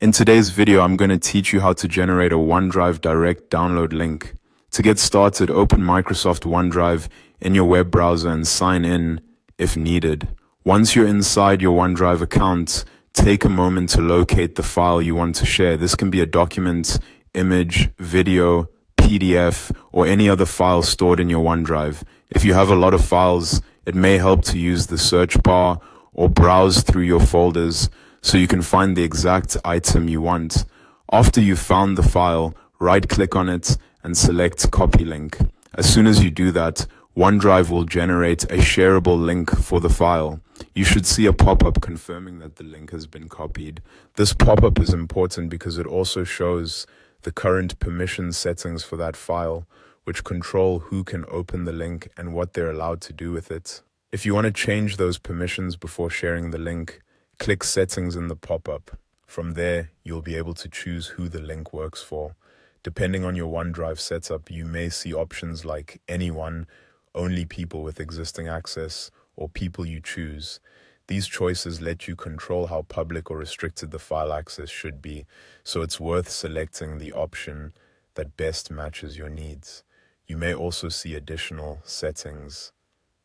In today's video, I'm going to teach you how to generate a OneDrive direct download link. To get started, open Microsoft OneDrive in your web browser and sign in if needed. Once you're inside your OneDrive account, take a moment to locate the file you want to share. This can be a document, image, video, PDF, or any other file stored in your OneDrive. If you have a lot of files, it may help to use the search bar or browse through your folders so you can find the exact item you want. After you've found the file, right-click on it and select Copy Link. As soon as you do that, OneDrive will generate a shareable link for the file. You should see a pop-up confirming that the link has been copied. This pop-up is important because it also shows the current permission settings for that file, which control who can open the link and what they're allowed to do with it. If you want to change those permissions before sharing the link, click Settings in the pop-up. From there, you'll be able to choose who the link works for. Depending on your OneDrive setup, you may see options like anyone, only people with existing access, or people you choose. These choices let you control how public or restricted the file access should be, so it's worth selecting the option that best matches your needs. You may also see additional settings.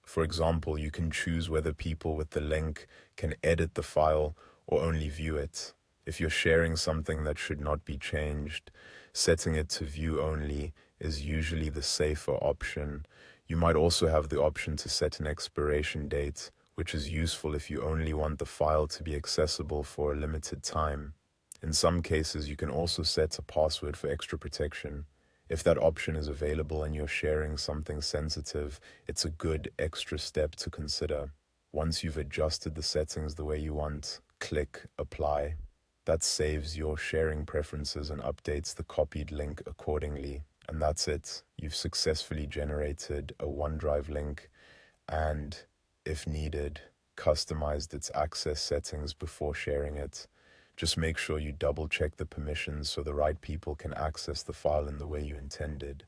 For example, you can choose whether people with the link can edit the file or only view it. If you're sharing something that should not be changed, setting it to view only is usually the safer option. You might also have the option to set an expiration date, which is useful if you only want the file to be accessible for a limited time. In some cases, you can also set a password for extra protection. If that option is available and you're sharing something sensitive, it's a good extra step to consider. Once you've adjusted the settings the way you want, click Apply. That saves your sharing preferences and updates the copied link accordingly. And that's it. You've successfully generated a OneDrive link and, if needed, customized its access settings before sharing it. Just make sure you double check the permissions so the right people can access the file in the way you intended.